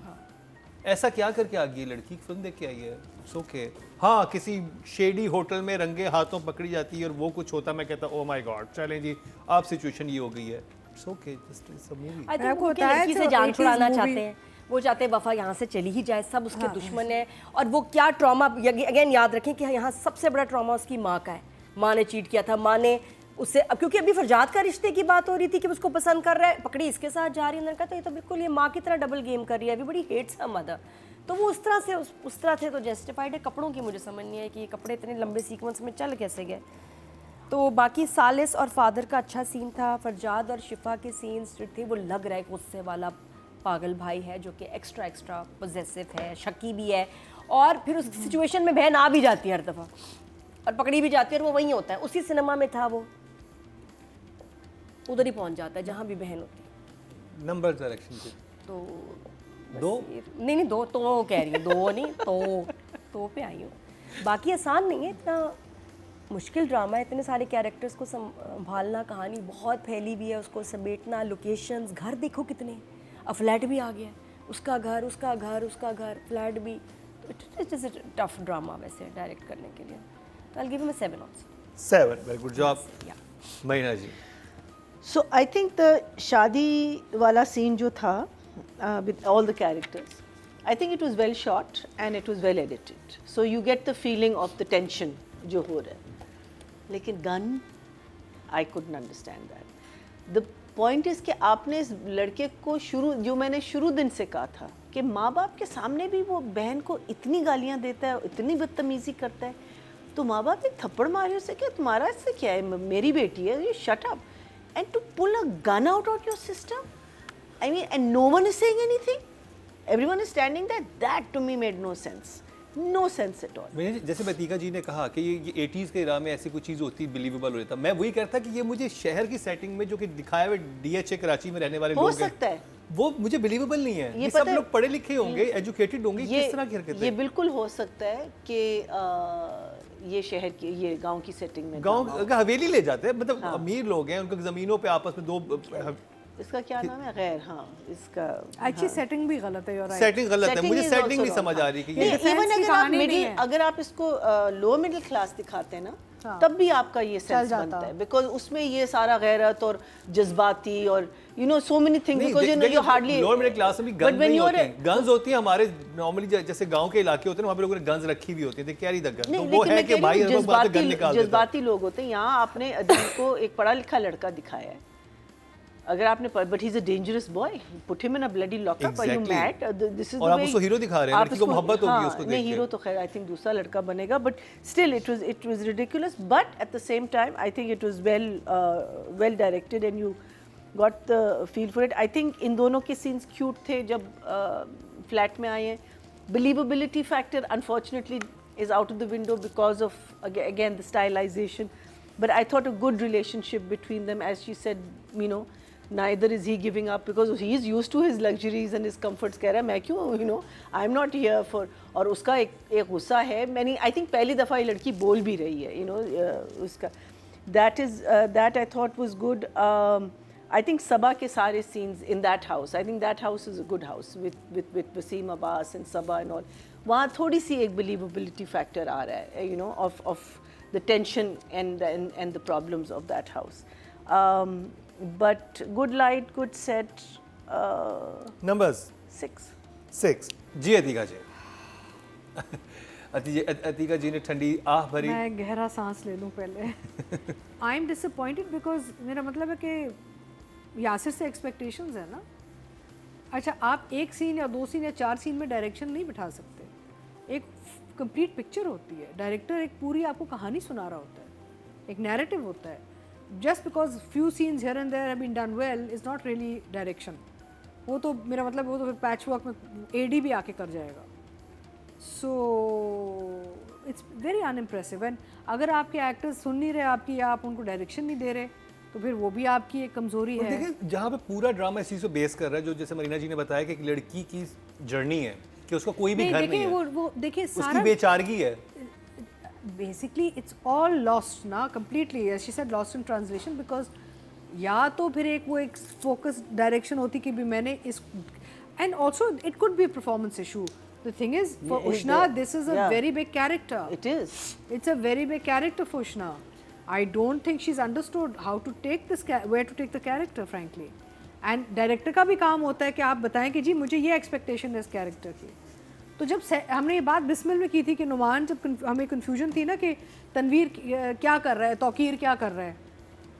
ऐसा क्या करके आ गई है लड़की? फिल्म देख के आई है, इट्स ओके। हाँ, किसी शेडी होटल में रंगे हाथों पकड़ी जाती है और वो कुछ होता, मैं कहता ओह माय गॉड, चलें जी अब सिचुएशन ये हो गई है, it's okay, just it's a movie. I think आपको वो होता है लड़की तो से जान 80s छुड़ाना movie- चाहते हैं, वो चाहते हैं वफा यहाँ से चली ही जाए, सब उसके दुश्मन है। और वो क्या ट्रॉमा, अगेन याद रखें कि यहाँ सबसे बड़ा ट्रॉमा उसकी माँ का है। माँ ने चीट किया था, माँ ने उससे, अब क्योंकि अभी फरजाद का रिश्ते की बात हो रही थी कि उसको पसंद कर रहा है, पकड़ी इसके साथ जा रही है, उन्होंने कहा तो ये तो बिल्कुल ये माँ की तरह डबल गेम कर रही है, अभी बड़ी हेट्स है मदर। तो वो उस तरह से उस तरह थे तो जस्टिफाइड है। कपड़ों की मुझे समझ नहीं है कि ये कपड़े इतने लंबे सीक्वेंस में चल कैसे गए। तो बाकी सालिस और फादर का अच्छा सीन था। फरजाद और शिफा के सीन्स जो थे वो लग रहा है गुस्से वाला पागल भाई है जो कि एक्स्ट्रा पोजेसिव है, शकी भी है, और फिर उस सिचुएशन में बहन आ भी जाती है हर दफ़ा और पकड़ी भी जाती है, और वो वहीं होता है। उसी सिनेमा में था, वो उधर ही पहुंच जाता है जहाँ भी बहन होती है। नंबर डायरेक्शन पे तो 2 नहीं 2 तो कह रही है, 2 नहीं तो पे आई हूँ। बाकी आसान नहीं है, इतना मुश्किल ड्रामा है, इतने सारे कैरेक्टर्स को संभालना, कहानी बहुत फैली हुई है, उसको समेटना, लोकेशंस, घर देखो कितने, अब फ्लैट भी आ गया, उसका घर, फ्लैट भी। तो it is a tough drama वैसे डायरेक्ट करने के लिए। तो I give him 7 also. 7, very good job महीना जी। So I think the शादी वाला scene जो था with all the characters, I think it was well shot and it was well edited. So you get the feeling of the tension जो हो रहा है. लेकिन gun, I couldn't understand that. The point is कि आपने इस लड़के को जो मैंने शुरू दिन से कहा था कि माँ बाप के सामने भी वो बहन को इतनी गालियाँ देता है, इतनी बदतमीजी करता है, तो माँ बाप ने थप्पड़ मारे उसे कि तुम्हारा इससे क्या है, मेरी बेटी है, you shut up. And to pull a gun out of your system, I mean, and no one is saying anything. Everyone is standing there. That to me made no sense. no sense at all. जैसे बतीका जी ने कहा कि ये 80s के इरा में ऐसी कोई चीज़ होती बिलीवेबल हो जाता, मैं वही कहता कि ये मुझे शहर की सेटिंग में जो कि दिखाया हुआ DHA कराची में रहने वाले हो लोग हैं, सकता है, वो मुझे बिलीवेबल नहीं है। ये पता सब है- लोग पढ़े लिखे होंगे, एजुकेटेड होंगे, ये किस तरह की हरकतें? ये बिल्कुल हो सकता है कि ये शहर की, ये गांव की सेटिंग में गांव ड्रामा हो। का हवेली ले जाते हैं, मतलब अमीर लोग हैं, उनके ज़मीनों पे आपस में दो इसका क्या नाम है? गैर, हाँ, इसका एक्चुअली सेटिंग भी गलत है, और सेटिंग गलत है। Setting मुझे is सेटिंग also नहीं wrong, समझ आ हाँ। रही कि नहीं, ये defense even की अगर आप कहानी नहीं मिडिल, है। अगर आप इसको लोअर मिडिल क्लास दिखाते हैं ना, हाँ। तब भी आपका ये सेंस जाता। बनता है, बिकॉज उसमें ये सारा गैरत और जज्बाती और you know so many things, because you know you hardly lower middle class में भी गन्स नहीं होते हैं। गन्स होती हैं हमारे नॉर्मली जैसे गांव के इलाके होते हैं, वहाँ पे लोगों ने गन्स रखी हुई होती है, दे कैरी द गन। नहीं, तो वो लेकिन है मैं कि कह भाई रही हूँ, हर वक्त गन निकाल देता है। जज्बाती लोग होते हैं। यहाँ आपने अदील को एक पढ़ा लिखा लड़का दिखाया है, अगर आपने but he is a dangerous boy, put him in a bloody lockup, are you Exactly. Mad? This is और आप उसको हीरो दिखा रहे हैं, लड़की को मोहब्बत होगी उसको देख नहीं, के। हीरो तो खैर आई थिंक दूसरा लड़का बनेगा, but still it was ridiculous, but at the same time I think it was well directed and you got the feel for it. I think in दोनों के सीन्स क्यूट थे जब flat में आए हैं। Believability factor unfortunately is out of the window because of again the stylization, but I thought a good relationship between them, as she said, you know, neither is he giving up because he is used to his luxuries and his comforts. कह रहा है मैं क्यों, you know, I'm not here for, और उसका एक गुस्सा है, मैंने I think पहली दफ़ा ये लड़की बोल भी रही है, you know, उसका that I thought was good. I think Sabah के सारे scenes in that house, I think that house is a good house with Wasim Abbas and Sabah and all. वहाँ थोड़ी सी एक believability factor आ रहा है, you know, of the tension and the problems of that house. But good light, good set. Numbers 6. जी अतीका जी अतीका जी ने ठंडी आह भरी। मैं गहरा सांस ले लूं पहले। आई एम डिसअपॉइंटेड बिकॉज मेरा मतलब है कि यासिर से एक्सपेक्टेशंस है ना। अच्छा, आप एक सीन या 2 सीन या 4 सीन में डायरेक्शन नहीं बिठा सकते, एक कंप्लीट पिक्चर होती है। डायरेक्टर एक पूरी आपको कहानी सुना रहा होता है, एक नैरेटिव होता है। Just because few scenes here and there have been done well is not really direction. वो तो मेरा मतलब वो तो फिर पैच वर्क में AD भी आके कर जाएगा। So it's very unimpressive. And अगर आपके एक्टर्स सुन नहीं रहे आपकी, या आप उनको डायरेक्शन नहीं दे रहे, तो फिर वो भी आपकी एक कमजोरी है। देखिए जहाँ पे पूरा ड्रामा इस चीज़ पे बेस कर रहा है, जो जैसे मरीना जी ने बताया कि एक लड़की की जर्नी है कि उसका कोई भी घर नहीं है, वो देखिए उसकी सारा बेचारगी है। बेसिकली इट्स ऑल लॉस्ट ना, completely she said lost in translation. Because या तो फिर एक फोकस डायरेक्शन होती कि भी मैंने इस, and also it could be performance issue. The thing is for Ushana this is a very big character. It is. It's a very big character for Ushna. I don't think she's understood how to take this, where to take the character, frankly. And director का भी काम होता है कि आप बताएं कि जी मुझे ये expectation है इस character की। तो जब हमने ये बात बिस्मिल में की थी कि नुमान, जब हमें confusion थी ना कि तनवीर क्या कर रहा है, तौकीर क्या कर रहा है,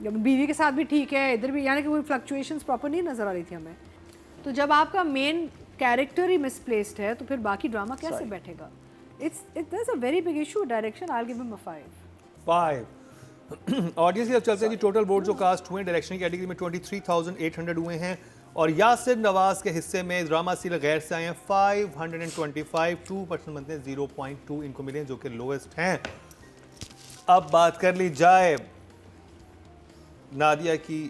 जब बीवी के साथ भी ठीक है, इधर भी, यानी कि कोई फ्लक्चुएशंस प्रॉपर नहीं नज़र आ रही थी हमें। तो जब आपका मेन कैरेक्टर ही मिसप्लेस्ड है तो फिर बाकी ड्रामा कैसे बैठेगा? There's a very big issue. Direction, I'll give him a 5. Audience की अब चलते हैं जी। टोटल वोट जो कास्ट हुए डायरेक्शन की कैटेगरी में 23,800 हुए हैं, और यासिर नवाज के हिस्से में ड्रामा सीरियल गैर से आए हैं 525, 2% बनते हैं 0.2 इनको मिले हैं, जो कि लोएस्ट हैं। अब बात कर ली जाए नादिया की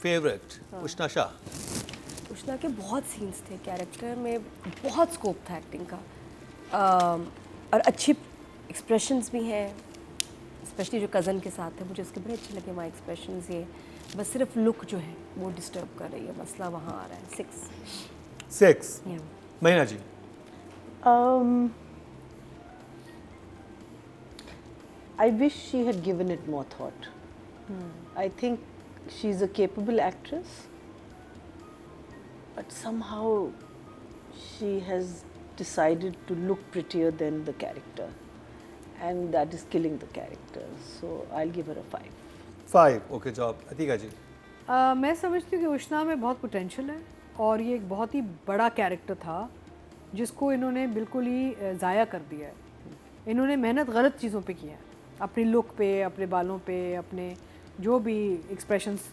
फेवरेट उष्णा शाह। उष्णा के बहुत सीन्स थे, कैरेक्टर में बहुत स्कोप था एक्टिंग का, और अच्छी एक्सप्रेशंस भी हैं, स्पेशली जो कज़न के साथ है, मुझे उसके बड़े अच्छे लगे वहाँ एक्सप्रेशंस। ये बस सिर्फ लुक जो है वो डिस्टर्ब कर रही है, मसला वहाँ आ रहा है। 6 Yeah. महीना जी। I wish she had given it more thought. I think she's a capable actress, but somehow she has decided to look prettier than the character, and that is killing the character. So I'll give her a 5. 5 okay job. Atiqa ji. मैं समझती हूँ कि उष्णा में बहुत potential है, और ये एक बहुत ही बड़ा कैरेक्टर था जिसको इन्होंने बिल्कुल ही ज़ाया कर दिया है। इन्होंने मेहनत गलत चीज़ों पे की है, अपनी लुक पे, अपने बालों पे, अपने जो भी expressions.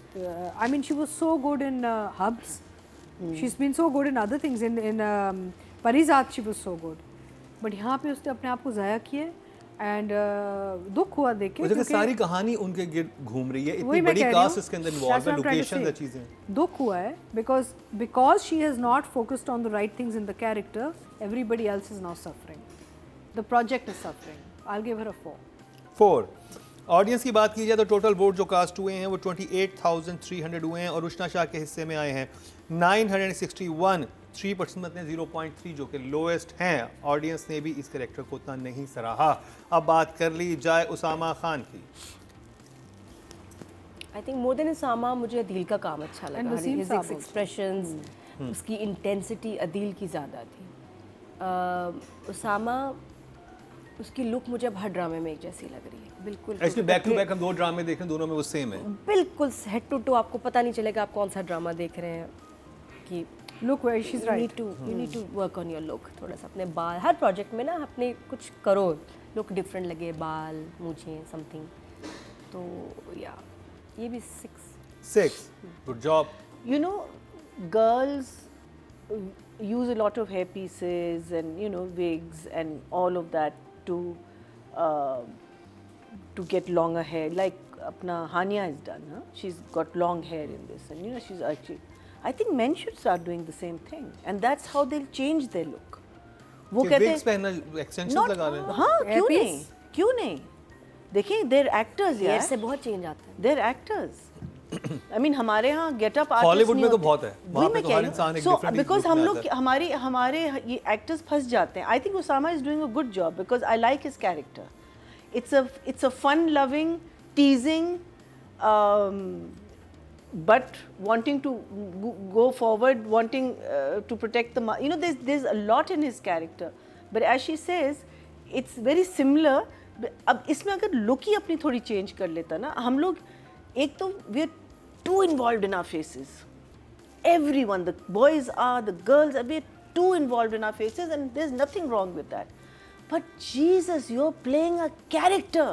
I mean she was so good in Habs, she is been so good in other things, in Parizaad she was so good, but यहाँ पे उसने अपने आप को ज़ाया किया एंड दुख हुआ देख के मुझे क्योंकि सारी कहानी उनके गिर्द घूम रही है, वही इतनी मैं बड़ी कह रही हूँ, कास्ट इसके अंदर इन्वॉल्व that's है, what I'm trying to locations say. और चीजें। दुख हुआ है because she has not focused on the right things in the character, everybody else is now suffering. The project is suffering. I'll give her a 4. 4 audience की बात की जाए तो टोटल वोट जो कास्ट हुए हैं वो 28,300 हुए हैं और रुशना शाह के हिस्से में आए हैं 961, 3% में 0.3 जो कि लोएस्ट हैं। ऑडियंस ने भी इस कैरेक्टर को उतना नहीं सराहा। अब बात कर ली जाए उसामा खान की। I think more than Usama मुझे अदील का काम अच्छा And लगा, Waseem his sahab also. Expressions, उसकी इंटेंसिटी अदील की ज़्यादा थी। उसामा, उसकी लुक मुझे अब हर ड्रामे में एक जैसी लग रही है, बिल्कुल एक्चुअली बैक टू बैक हम 2 ड्रामे देखें, दोनों में वो सेम है। बिल्कुल हेड टू टू, आपको पता नहीं चलेगा आप कौन सा ड्रामा देख रहे हैं कि Look where she's right. you need to work on your look, थोड़ा सा अपने बाल, हर प्रोजेक्ट में ना अपने कुछ करो, लुक डिफरेंट लगे, बाल, मूछें, समथिंग। तो या ये भी 6 good job. You know, girls use a lot of hair pieces and, you know, wigs and all of that to get longer hair. Like apna Hania has done, huh? She's got long hair in this, and you know she's actually. I think men should start doing the same thing, and that's how they'll change their look. वो कहते wigs पहनना, extensions लगा लें। हाँ, क्यों Hairpiece? नहीं? क्यों नहीं? देखिए, they're actors हेयर यार. से बहुत चेंज आता है। They're actors. I mean हमारे यहाँ गेटअप आर्टिस्ट हॉलीवुड में तो बहुत है, वहाँ पे तो हर इंसान एक सो different बिकॉज look हम में लोग आता है। हमारे ये एक्टर्स फंस जाते हैं. I think Usama is doing a good job because I like his character. It's a fun loving teasing but wanting to go forward, wanting to protect the you know there's a lot in his character, but as she says it's very similar. अब इसमें अगर look ही अपनी थोड़ी change कर लेता ना, हम लोग एक तो we are too involved in our faces. Everyone, the boys are, the girls are, we are too involved in our faces, and there's nothing wrong with that. But Jesus, you're playing a character.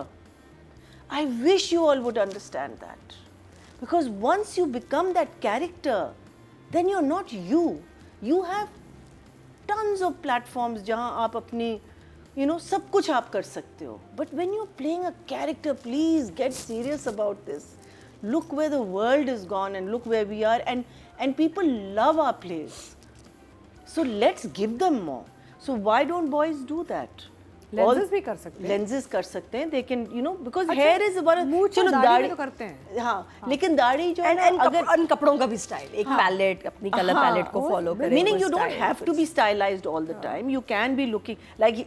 I wish you all would understand that. Because once you become that character, then you're not you. You have tons of platforms जहाँ आप अपनी, you know, सब कुछ आप कर सकते हो. But when you're playing a character, please get serious about this. Look where the world is gone and look where we are, and people love our plays. So let's give them more. So why don't boys do that? Lenses भी कर सकते हैं. Lenses कर सकते हैं. They can, you know, because अच्छा, hair is about मूंछ और दाढ़ी में तो करते हैं. हाँ, लेकिन दाढ़ी जो है ना, अगर अगर कपड़ों का भी स्टाइल, एक पैलेट, अपनी कलर पैलेट को फॉलो करें, meaning you don't have to be stylized all the time. You can be looking like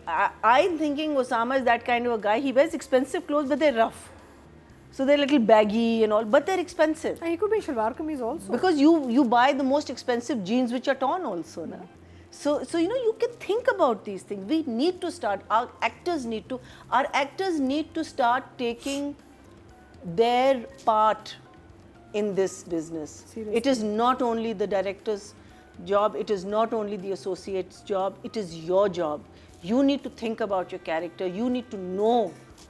I'm thinking Osama is that kind of a guy. He wears expensive clothes, but they're rough, so they're a little baggy and all, but they're expensive. And he could be shalwar kameez also. Because you buy the most expensive jeans which are torn also, na. So you know, you can think about these things. We need to start. Our actors need to start taking their part in this business. Seriously. It is not only the director's job. It is not only the associate's job. It is your job. You need to think about your character. You need to know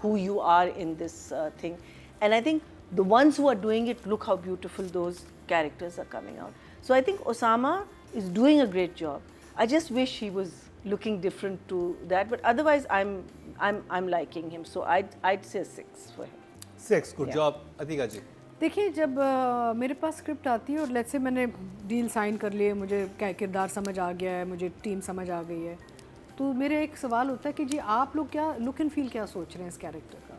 who you are in this thing. And I think the ones who are doing it, look how beautiful those characters are coming out. So I think Osama is doing a great job. I just wish he was looking different to that, but otherwise I'm liking him. So I'd say a 6 for him. 6 good Yeah. Job. Atiqa ji. देखिए, जब मेरे पास script आती है और let's say मैंने deal sign कर लिए, मुझे क्या किरदार समझ आ गया है, मुझे टीम समझ आ गई है, तो मेरा एक सवाल होता है कि जी आप लोग क्या लुक एंड फील क्या सोच रहे हैं इस कैरेक्टर का,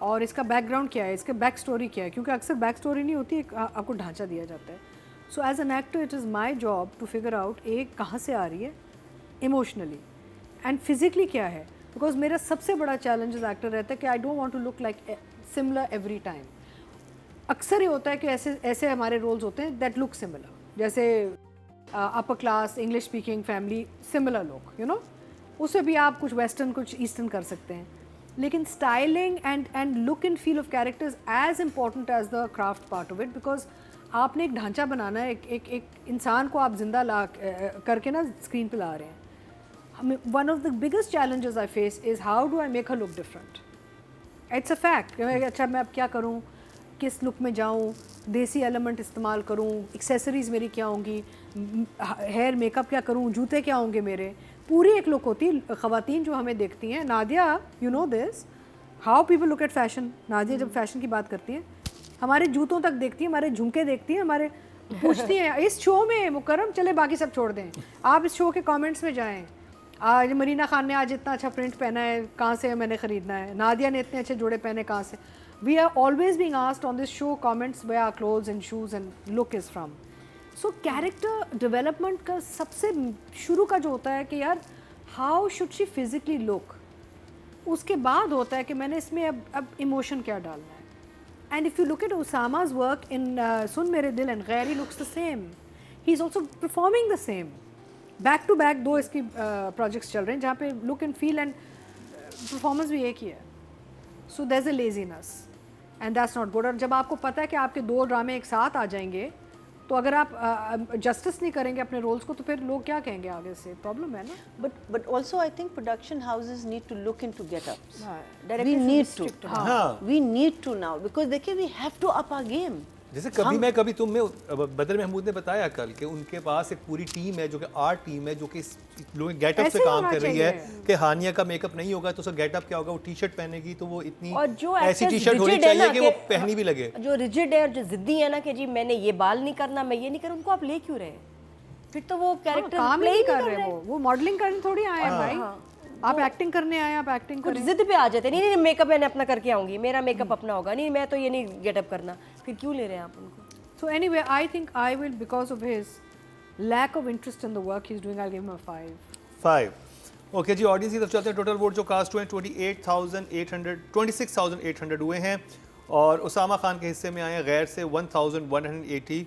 और इसका बैकग्राउंड क्या है, इसका बैक स्टोरी क्या है, क्योंकि अक्सर बैक स्टोरी नहीं होती, आपको ढांचा दिया जाता है. So as an actor it is my job to figure out एक कहाँ से आ रही है इमोशनली एंड फिजिकली क्या है, बिकॉज मेरा सबसे बड़ा चैलेंज एज एक्टर रहता है कि I don't want to look like similar every time. अक्सर ये होता है कि ऐसे हमारे रोल्स होते हैं दैट लुक सिमिलर, जैसे upper class English speaking family similar look, you know, उससे भी आप कुछ वेस्टर्न कुछ ईस्टर्न कर सकते हैं, लेकिन styling and look and feel of characters as important as the craft part of it, because आपने एक ढांचा बनाना है, एक इंसान को आप जिंदा ला करके ना स्क्रीन पे ला रहे हैं. हमें one of the biggest challenges I face is how do I make her look different. It's a fact. अच्छा मैं अब क्या करूँ, किस लुक में जाऊँ, देसी एलिमेंट इस्तेमाल करूँ, एक्सेसरीज़ मेरी क्या होंगी, हेयर मेकअप क्या करूँ, जूते क्या होंगे मेरे. पूरी एक लुक होती है ख़वातीन जो हमें देखती हैं। Nadia, you know this, how people look at fashion. Nadia जब फैशन की बात करती हैं, हमारे जूतों तक देखती है, हमारे झुमके देखती हैं, हमारे पूछती हैं इस शो में मुकर्रम, चले बाकी सब छोड़ दें, आप इस शो के कमेंट्स में जाएं, आज मरीना खान ने आज इतना अच्छा प्रिंट पहना है, कहाँ से मैंने ख़रीदना है, नादिया ने इतने अच्छे जोड़े पहने, कहाँ से। We are always being asked on this show comments where our clothes and shoes and look is from. So character development का सबसे शुरू का जो होता है कि यार how should she physically look, उसके बाद होता है कि मैंने इसमें अब इमोशन क्या डालना है। And if you look at Usama's work in Sun Mere Dil and Ghair, he looks the same, he is also performing the same. Back to back 2 इसकी प्रोजेक्ट्स चल रहे हैं जहाँ पे look and feel and performance भी एक ही है। So there is a laziness and that's not good. और जब आपको पता है कि आपके 2 ड्रामे एक साथ आ जाएंगे, तो अगर आप जस्टिस नहीं करेंगे अपने रोल्स को, तो फिर लोग क्या कहेंगे आगे से, प्रॉब्लम है ना। But also I think production houses need to look into get-ups. We Directors need to. strict हाँ। We need to now because देखिए we have to up our game. जैसे कभी मैं कभी तुम में बदर महमूद ने बताया कल कि उनके पास एक पूरी टीम है जो कि आर्ट टीम है जो कि लोग गेटअप ऐसे पे काम होना कर रही है चाहिए। कि हानिया का मेकअप नहीं होगा तो उसका गेटअप क्या होगा, वो टी शर्ट पहनेगी तो वो इतनी और जो ऐसी actors टी शर्ट होनी rigid है चाहिए ना कि वो पहनी भी लगे। जो रिजिड है और जो जिद्दी है ना कि जी मैंने ये बाल नहीं करना, मैं ये नहीं करूँ, उनको आप ले क्यों रहे? फिर तो वो कैरेक्टर काम प्ले नहीं ही कर रहे वो मॉडलिंग करने थोड़ी आए हैं भाई। आप एक्टिंग करने आए, आप एक्टिंग कुछ करें। जिद पे आ जाते हैं, नहीं नहीं मेकअप मैंने अपना करके आऊंगी, मेरा मेकअप अपना होगा, नहीं मैं तो ये नहीं गेटअप करना, फिर क्यों ले रहे हैं आप उनको? So anyway, I think I will, because of his lack of interest in the work he's doing, I'll give him a 5. 5 okay ji. Audience की तरफ चलते हैं। टोटल वोट जो कास्ट हुए हैं 26,800 हुए हैं और उसामा खान के हिस्से में आए हैं गैर से 1,180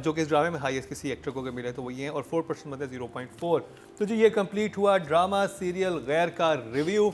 जो कि इस ड्रामे में हाईएस्ट किसी एक्टर को अगर मिले तो वही हैं और 4% मतलब 0.4। तो जी ये कंप्लीट हुआ ड्रामा सीरियल गैर का रिव्यू।